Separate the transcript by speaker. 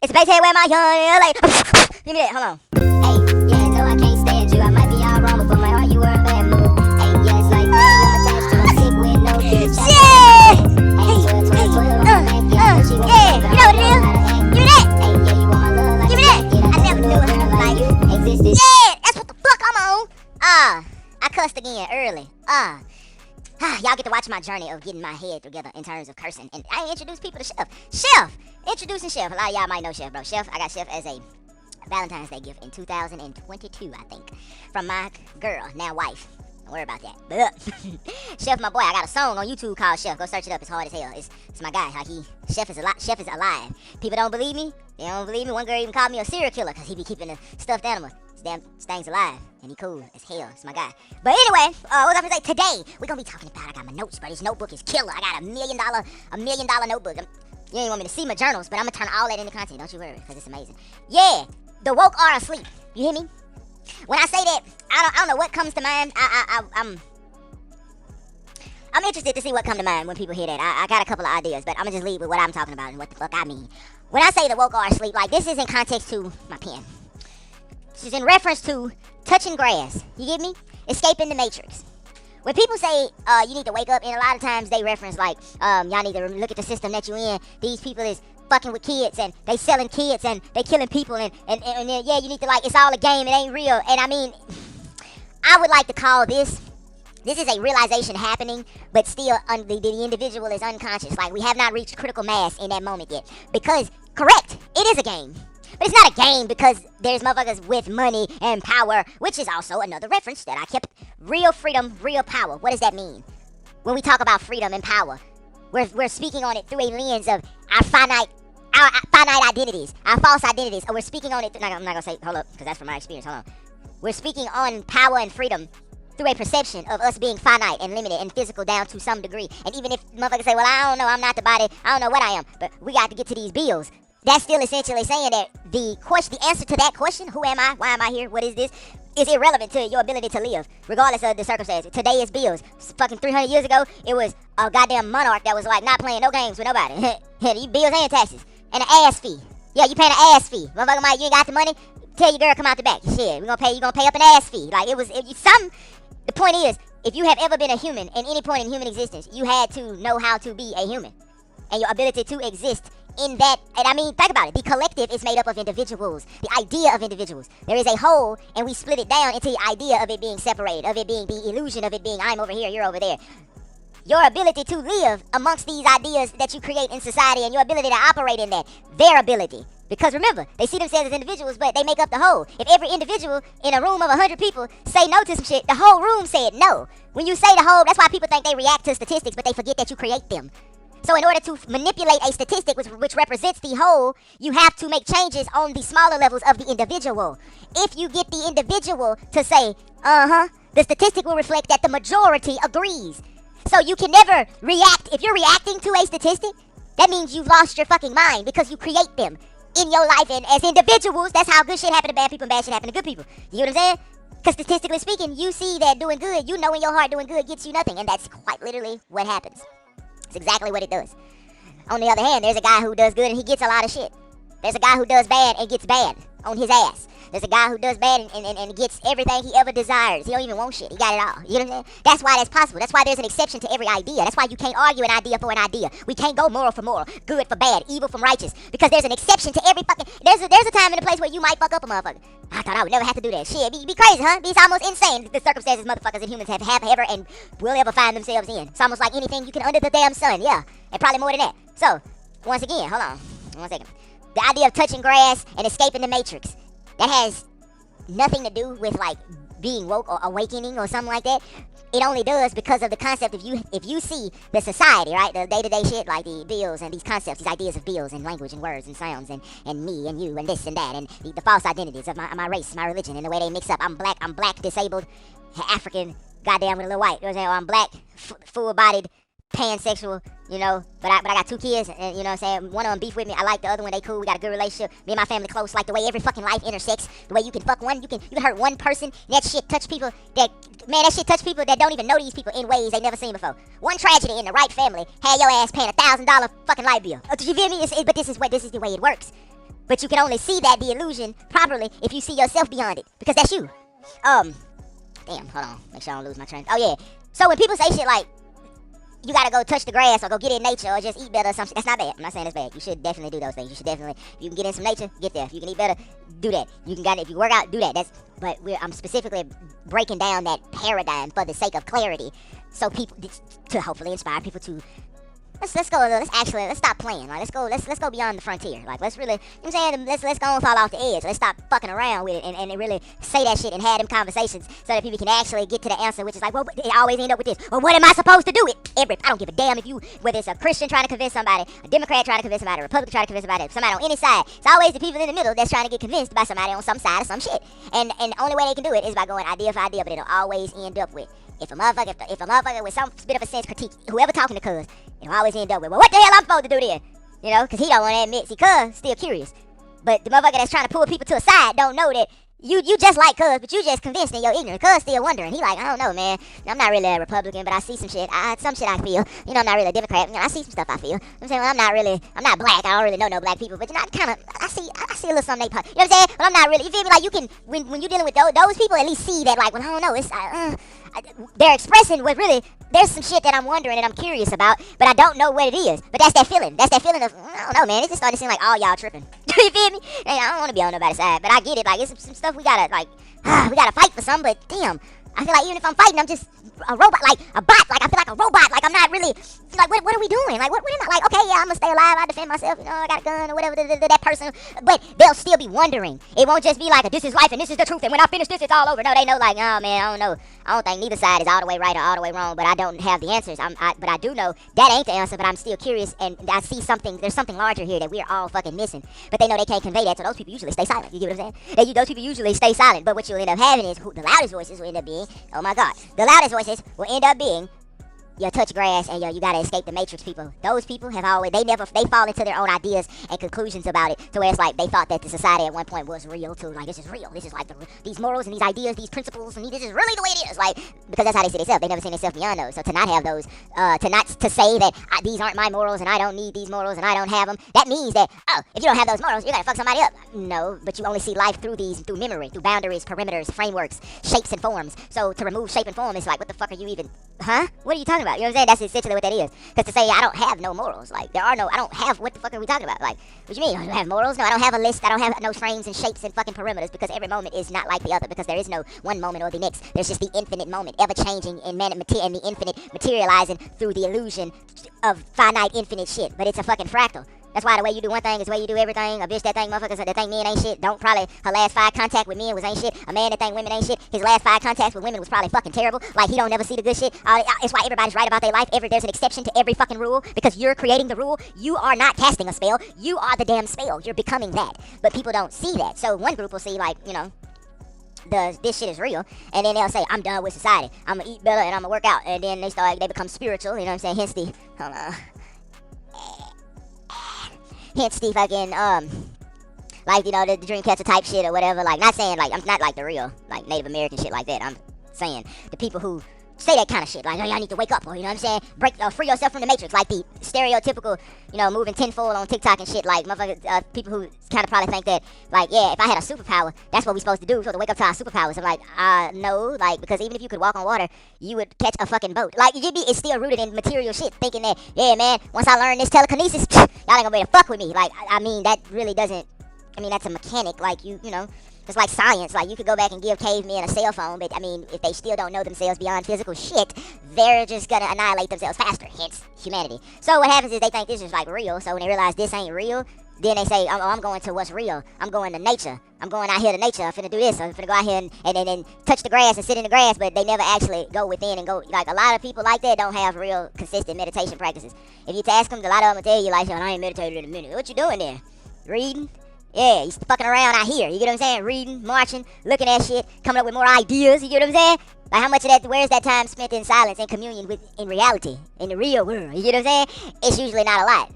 Speaker 1: It's the bass head where my young like. Give me that. Hold on.
Speaker 2: Hey, yeah, no, I can't stand you. I might be all wrong, but for my heart, you were a bad move. Hey, yeah, it's like I'm attached to my sick with no kids.
Speaker 1: Yeah.
Speaker 2: Hey, 12, 12, 12,
Speaker 1: Yeah. You know what it is? Give me that.
Speaker 2: Hey, yeah, you want my love like
Speaker 1: Give me that. I never knew it like you.
Speaker 2: existed.
Speaker 1: Yeah, that's what the fuck I'm on. I cussed again early. Y'all get to watch my journey of getting my head together in terms of cursing. And I introduce people to Chef. Chef! Introducing Chef. A lot of y'all might know Chef, bro. Chef, I got Chef as a Valentine's Day gift in 2022, I think. From my girl, now wife. Don't worry about that. But Chef, my boy, I got a song on YouTube called Chef. Go search it up. It's hard as hell. It's my guy. How Chef is alive. People don't believe me. They don't believe me. One girl even called me a serial killer because he be keeping the stuffed animals. Damn thing's alive, and he cool as hell. It's my guy. But anyway, what was I gonna say? Today we're gonna be talking about. I got my notes, but this notebook is killer. I got a $1 million notebook. You ain't want me to see my journals, but I'm gonna turn all that into content. Don't you worry, because it's amazing. Yeah, the woke are asleep. You hear me? When I say that, I don't know what comes to mind. I'm interested to see what comes to mind when people hear that. I got a couple of ideas, but I'm gonna just leave with what I'm talking about and what the fuck I mean. When I say the woke are asleep, like this is in context to my pen. This is in reference to touching grass. You get me? Escaping the matrix. When people say you need to wake up, and a lot of times they reference like y'all need to look at the system that you in. These people is fucking with kids and they selling kids and they killing people and yeah, you need to like it's all a game. It ain't real. And I mean, I would like to call this is a realization happening, but still the individual is unconscious. Like we have not reached critical mass in that moment yet. Because correct, it is a game. But it's not a game because there's motherfuckers with money and power, which is also another reference that I kept. Real freedom, real power. What does that mean? When we talk about freedom and power, we're speaking on it through a lens of our finite identities, our false identities. Or we're speaking on it, I'm not going to say, hold up, because that's from my experience, hold on. We're speaking on power and freedom through a perception of us being finite and limited and physical down to some degree. And even if motherfuckers say, well, I don't know, I'm not the body, I don't know what I am, but we got to get to these bills. That's still essentially saying that the answer to that question, who am I, why am I here, what is this, is irrelevant to your ability to live, regardless of the circumstances. Today is bills. Fucking 300 years ago, it was a goddamn monarch that was like not playing no games with nobody. These bills and taxes. And an ass fee. Yeah, you paying an ass fee. Motherfucker, Mike, you ain't got the money? Tell your girl come out the back. Shit, you gonna pay up an ass fee. Like, the point is, if you have ever been a human, in any point in human existence, you had to know how to be a human. And your ability to exist in that, and I mean, think about it. The collective is made up of individuals. The idea of individuals. There is a whole, and we split it down into the idea of it being separated, of it being the illusion of it being I'm over here, you're over there. Your ability to live amongst these ideas that you create in society and your ability to operate in that, their ability. Because remember, they see themselves as individuals, but they make up the whole. If every individual in a room of 100 people say no to some shit, the whole room said no. When you say the whole, that's why people think they react to statistics, but they forget that you create them. So in order to manipulate a statistic which represents the whole, you have to make changes on the smaller levels of the individual. If you get the individual to say, the statistic will reflect that the majority agrees. So you can never react. If you're reacting to a statistic, that means you've lost your fucking mind because you create them in your life. And as individuals, that's how good shit happen to bad people and bad shit happen to good people. You know what I'm saying? Because statistically speaking, you see that doing good, you know in your heart doing good gets you nothing. And that's quite literally what happens. It's exactly what it does. On the other hand, there's a guy who does good and he gets a lot of shit. There's a guy who does bad and gets bad on his ass. There's a guy who does bad and gets everything he ever desires. He don't even want shit. He got it all. You know what I'm saying? That's why that's possible. That's why there's an exception to every idea. That's why you can't argue an idea for an idea. We can't go moral for moral, good for bad, evil from righteous. Because there's an exception to every fucking... There's a time and a place where you might fuck up a motherfucker. I thought I would never have to do that. Shit, be crazy, huh? It's almost insane the circumstances motherfuckers and humans have ever and will ever find themselves in. It's almost like anything you can under the damn sun. Yeah, and probably more than that. So, once again, hold on. 1 second. The idea of touching grass and escaping the matrix. That has nothing to do with like being woke or awakening or something like that. It only does because of the concept if you see the society, right, the day-to-day shit like the bills and these concepts, these ideas of bills and language and words and sounds and me and you and this and that and the false identities of my race, my religion and the way they mix up. I'm black, disabled, African, goddamn with a little white. You know what I'm saying? Or I'm black, full-bodied, pansexual, you know, but I got 2 kids, and you know what I'm saying, one of them beef with me, I like the other one, they cool, we got a good relationship, me and my family close, like the way every fucking life intersects, the way you can fuck one, you can hurt one person, that shit touch people that don't even know these people in ways they never seen before. One tragedy in the right family had your ass paying $1,000 fucking light bill. You feel me? But this is the way it works. But you can only see the illusion properly if you see yourself beyond it, because that's you. Damn, hold on, make sure I don't lose my train. Oh yeah. So when people say shit like, you gotta go touch the grass or go get in nature or just eat better or something, that's not bad. I'm not saying it's bad. You should definitely do those things. You should definitely, if you can get in some nature, get there. If you can eat better, do that. You can if you work out, do that. But I'm specifically breaking down that paradigm for the sake of clarity, so people, to hopefully inspire people to, let's stop playing. Like, let's go beyond the frontier. Like, let's really, you know what I'm saying, let's go and fall off the edge. Let's stop fucking around with it and really say that shit and have them conversations so that people can actually get to the answer, which is like, well, they always end up with this. Well, what am I supposed to do? I don't give a damn if you, whether it's a Christian trying to convince somebody, a Democrat trying to convince somebody, a Republican trying to convince somebody on any side. It's always the people in the middle that's trying to get convinced by somebody on some side of some shit. And the only way they can do it is by going idea for idea, but it'll always end up with, if a motherfucker with some bit of a sense critique, whoever talking to cuz, it'll always end up with, well, what the hell I'm supposed to do then? You know, because he don't want to admit, see, cuz still curious. But the motherfucker that's trying to pull people to a side don't know that you just like cuz, but you just convinced in your ignorance. Cuz still wondering. He like, I don't know, man. I'm not really a Republican, but I see some shit. Some shit I feel. You know, I'm not really a Democrat. You know, I see some stuff I feel. I'm saying, well, I'm not black. I don't really know no black people, but you know, I see a little something they, you know what I'm saying? But I'm not really, you feel me? Like, you can, when you're dealing with those people, at least see that, like, well, I don't know, it's, they're expressing what really, there's some shit that I'm wondering and I'm curious about, but I don't know what it is. But that's that feeling. That's that feeling of, I don't know, man. It's just starting to seem like all y'all tripping. You feel me? And I don't want to be on nobody's side, but I get it. Like, it's some stuff we gotta, like, we gotta fight for some, but damn, I feel like even if I'm fighting, I'm just a robot, like a bot. Like, I feel like a robot. Like, I'm not really, like, what are we doing? Like, what am I, like, okay, yeah, I'm gonna stay alive, I defend myself, you know, I got a gun or whatever, that person, but they'll still be wondering. It won't just be like, this is life and this is the truth, and when I finish this, it's all over. No, they know, like, oh, man, I don't know. I don't think neither side is all the way right or all the way wrong, but I don't have the answers. But I do know that ain't the answer, but I'm still curious, and I see something, there's something larger here that we're all fucking missing. But they know they can't convey that, so those people usually stay silent. You get what I'm saying? Those people usually stay silent, but what you'll end up having is, the loudest voices will end up being, oh my God, the loudest voices will end up being, you touch grass and you gotta escape the matrix people. Those people have always, they fall into their own ideas and conclusions about it, to where it's like they thought that the society at one point was real too. Like, this is real. This is like these morals and these ideas, these principles, and this is really the way it is. Like, because that's how they see themselves. They never seen themselves beyond those. So to not have those, to say that these aren't my morals and I don't need these morals and I don't have them, that means that, oh, if you don't have those morals, you're gonna fuck somebody up. No, but you only see life through memory, through boundaries, perimeters, frameworks, shapes and forms. So to remove shape and form, it's like, what the fuck are you even, huh? What are you talking about? You know what I'm saying? That's essentially what that is. Because to say I don't have no morals, like, I don't have, what the fuck are we talking about? Like, what you mean? I don't have morals? No, I don't have a list. I don't have no frames and shapes and fucking perimeters, because every moment is not like the other, because there is no one moment or the next. There's just the infinite moment, ever changing and the infinite materializing through the illusion of finite infinite shit. But it's a fucking fractal. That's why the way you do one thing is the way you do everything. A bitch that think motherfuckers that think men ain't shit, her last 5 contact with men was ain't shit. A man that think women ain't shit, his last 5 contacts with women was probably fucking terrible. Like, he don't never see the good shit. It's why everybody's right about their life. There's an exception to every fucking rule, because you're creating the rule. You are not casting a spell. You are the damn spell. You're becoming that. But people don't see that. So one group will see, like, you know, this shit is real, and then they'll say, I'm done with society. I'm gonna eat better and I'm gonna work out. And then they become spiritual, you know what I'm saying? Hence the, hold on. Hence the fucking, like, you know, the Dreamcatcher type shit or whatever. Like, not saying, like, I'm not like the real, like, Native American shit like that. I'm saying the people who say that kind of shit, like, oh, y'all need to wake up, or, you know what I'm saying, free yourself from the matrix, like the stereotypical, you know, moving tenfold on TikTok and shit, like, motherfuckers, people who kind of probably think that, like, yeah, if I had a superpower, that's what we supposed to do, so to wake up to our superpowers. I'm like, no, like, because even if you could walk on water, you would catch a fucking boat. Like, it's still rooted in material shit, thinking that, yeah, man, once I learn this telekinesis, y'all ain't gonna be able to fuck with me. Like, I mean, that really doesn't, I mean, that's a mechanic, like, you know, it's like science. Like, you could go back and give cavemen a cell phone, but, I mean, if they still don't know themselves beyond physical shit, they're just gonna annihilate themselves faster, hence humanity. So what happens is they think this is, like, real, so when they realize this ain't real, then they say, oh, I'm going to what's real. I'm going to nature. I'm going out here to nature. I'm finna do this. I'm finna go out here and touch the grass and sit in the grass, but they never actually go within and go, like, a lot of people like that don't have real consistent meditation practices. If you ask them, a lot of them will tell you, like, I ain't meditated in a minute. What you doing there? Reading? Yeah, he's fucking around out here. You get what I'm saying? Reading, marching, looking at shit, coming up with more ideas. You get what I'm saying? Like, how much of that, where's that time spent in silence and communion with, in reality, in the real world? You get what I'm saying? It's usually not a lot.